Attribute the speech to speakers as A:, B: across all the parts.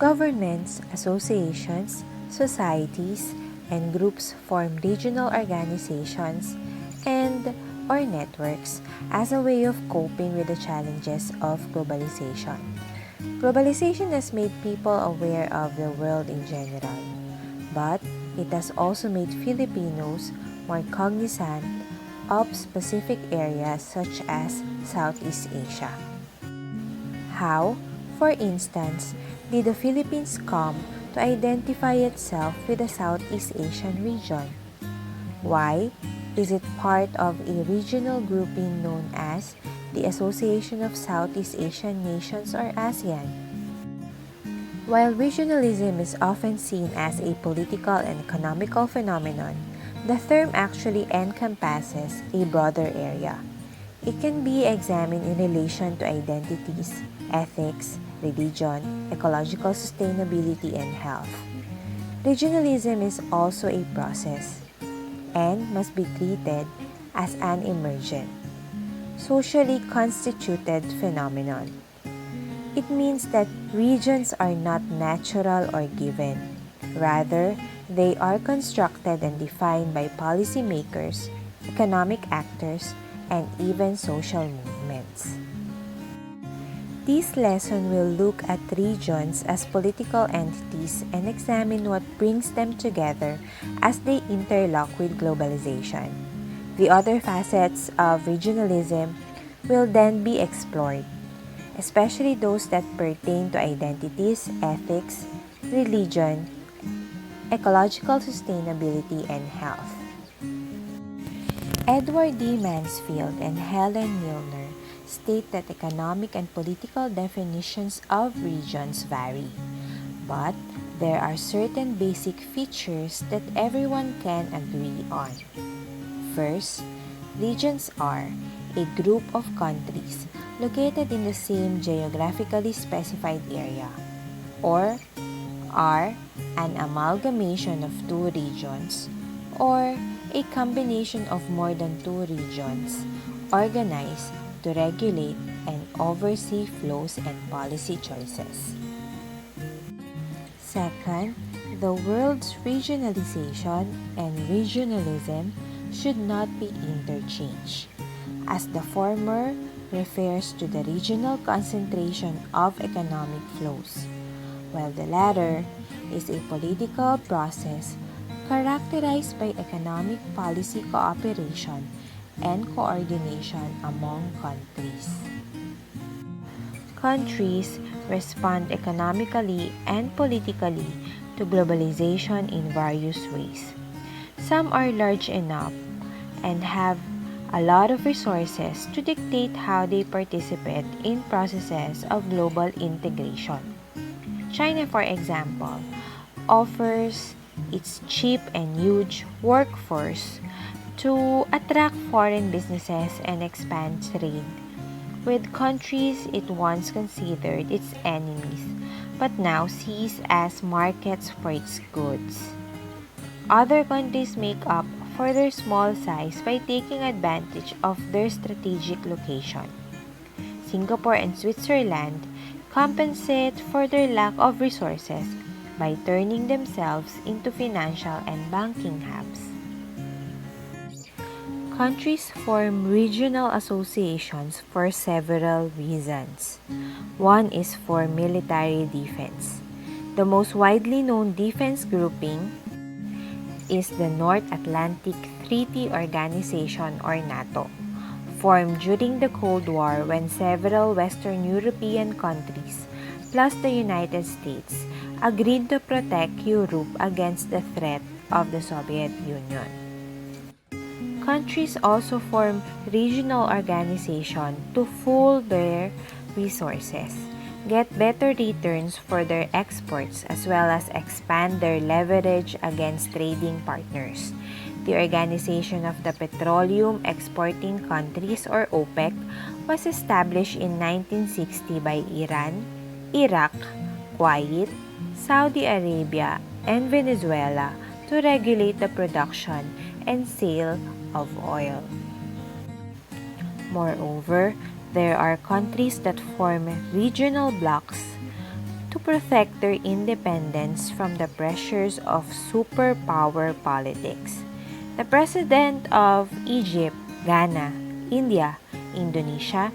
A: Governments, associations, societies, and groups form regional organizations and or networks as a way of coping with the challenges of globalization. Globalization has made people aware of the world in general, but it has also made Filipinos more cognizant of specific areas such as Southeast Asia. How, for instance, did the Philippines come to identify itself with the Southeast Asian region? Why is it part of a regional grouping known as the Association of Southeast Asian Nations or ASEAN? While regionalism is often seen as a political and economical phenomenon, the term actually encompasses a broader area. It can be examined in relation to identities, ethics, religion, ecological sustainability, and health. Regionalism is also a process and must be treated as an emergent, socially constituted phenomenon. It means that regions are not natural or given. Rather, they are constructed and defined by policymakers, economic actors, and even social movements. This lesson will look at regions as political entities and examine what brings them together as they interlock with globalization. The other facets of regionalism will then be explored, especially those that pertain to identities, ethics, religion, ecological sustainability, and health. Edward D. Mansfield and Helen Milner state that economic and political definitions of regions vary, but there are certain basic features that everyone can agree on. First, regions are a group of countries located in the same geographically specified area, or are an amalgamation of two regions, or a combination of more than two regions organized to regulate and oversee flows and policy choices. Second, the world's regionalization and regionalism should not be interchanged, as the former refers to the regional concentration of economic flows, while the latter is a political process characterized by economic policy cooperation and coordination among countries. Countries respond economically and politically to globalization in various ways. Some are large enough and have a lot of resources to dictate how they participate in processes of global integration. China, for example, offers its cheap and huge workforce to attract foreign businesses and expand trade with countries it once considered its enemies, but now sees as markets for its goods. Other countries make up for their small size by taking advantage of their strategic location. Singapore and Switzerland compensate for their lack of resources by turning themselves into financial and banking hubs. Countries form regional associations for several reasons. One is for military defense. The most widely known defense grouping is the North Atlantic Treaty Organization or NATO, formed during the Cold War when several Western European countries, plus the United States, agreed to protect Europe against the threat of the Soviet Union. Countries also form regional organizations to pool their resources, get better returns for their exports, as well as expand their leverage against trading partners. The Organization of the Petroleum Exporting Countries or OPEC was established in 1960 by Iran, Iraq, Kuwait, Saudi Arabia, and Venezuela to regulate the production and sale of oil. Moreover, there are countries that form regional blocs to protect their independence from the pressures of superpower politics. The president of Egypt, Ghana, India, Indonesia,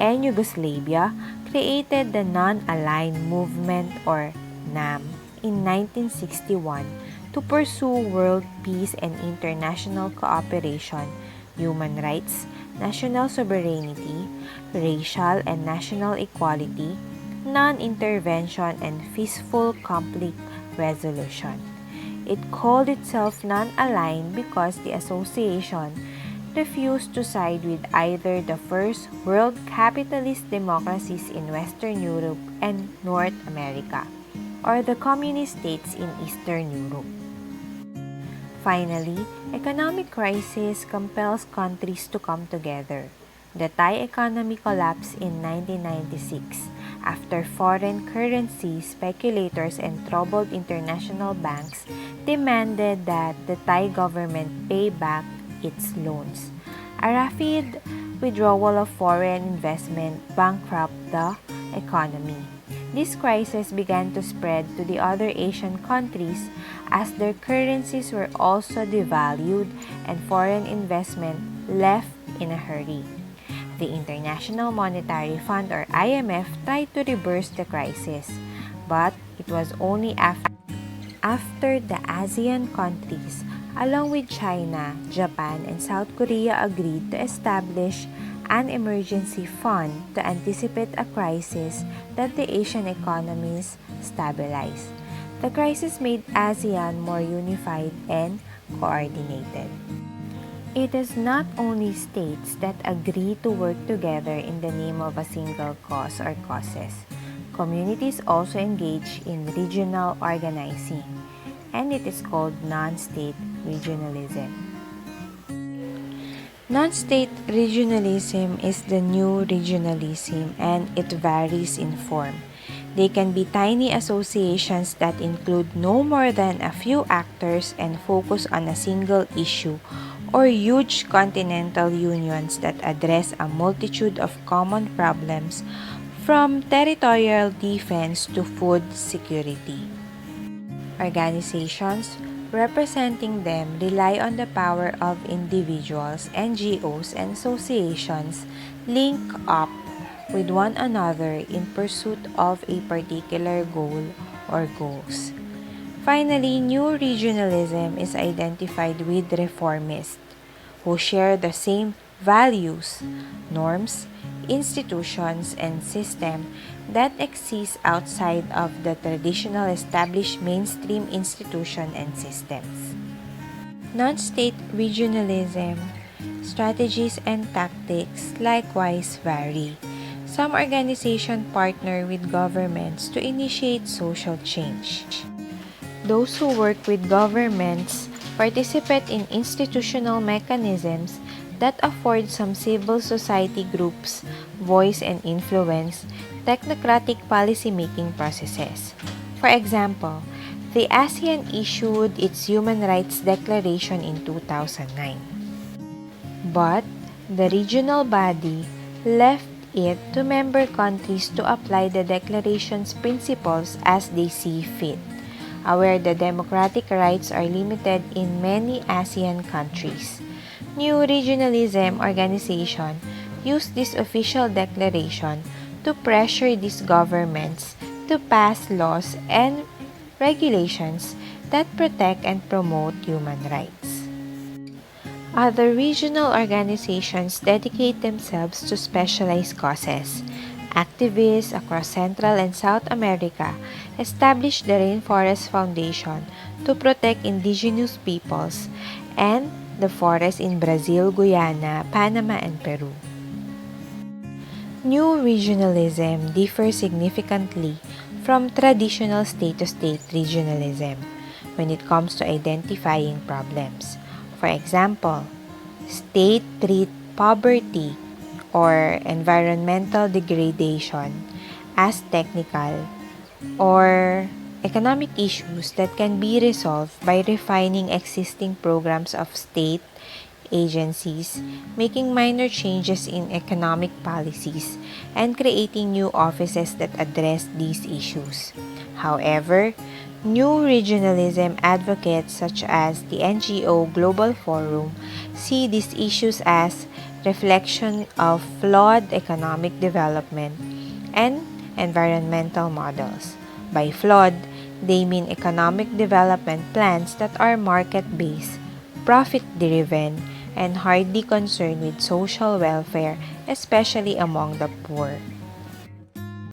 A: and Yugoslavia created the Non-Aligned Movement or NAM in 1961 to pursue world peace and international cooperation, human rights, national sovereignty, racial and national equality, non-intervention, and peaceful conflict resolution. It called itself non-aligned because the association refused to side with either the first world capitalist democracies in Western Europe and North America or the communist states in Eastern Europe. Finally, economic crisis compels countries to come together. The Thai economy collapsed in 1996 after foreign currency speculators and troubled international banks demanded that the Thai government pay back its loans. A rapid withdrawal of foreign investment bankrupted the economy. This crisis began to spread to the other Asian countries as their currencies were also devalued and foreign investment left in a hurry. The International Monetary Fund or IMF tried to reverse the crisis, but it was only after the ASEAN countries, along with China, Japan, and South Korea agreed to establish an emergency fund to anticipate a crisis that the Asian economies stabilized. The crisis made ASEAN more unified and coordinated. It is not only states that agree to work together in the name of a single cause or causes. Communities also engage in regional organizing, and it is called non-state regionalism. Non-state regionalism is the new regionalism, and it varies in form. They can be tiny associations that include no more than a few actors and focus on a single issue, or huge continental unions that address a multitude of common problems from territorial defense to food security. Organizations representing them rely on the power of individuals, NGOs, and associations link up with one another in pursuit of a particular goal or goals. Finally, new regionalism is identified with reformists who share the same values, norms, institutions, and system that exist outside of the traditional established mainstream institution and systems. Non-state regionalism strategies and tactics likewise vary. Some organizations partner with governments to initiate social change. Those who work with governments participate in institutional mechanisms that afford some civil society groups voice and influence technocratic policymaking processes. For example, the ASEAN issued its Human Rights Declaration in 2009. But the regional body left it to member countries to apply the declaration's principles as they see fit, where the democratic rights are limited in many ASEAN countries. New regionalism organizations use this official declaration to pressure these governments to pass laws and regulations that protect and promote human rights. Other regional organizations dedicate themselves to specialized causes. Activists across Central and South America established the Rainforest Foundation to protect indigenous peoples and the forests in Brazil, Guyana, Panama, and Peru. New regionalism differs significantly from traditional state-to-state regionalism when it comes to identifying problems. For example, states treat poverty or environmental degradation as technical or economic issues that can be resolved by refining existing programs of state agencies, making minor changes in economic policies, and creating new offices that address these issues. However, new regionalism advocates such as the NGO Global Forum see these issues as reflection of flawed economic development and environmental models. By flawed, they mean economic development plans that are market-based, profit-driven, and hardly concerned with social welfare, especially among the poor.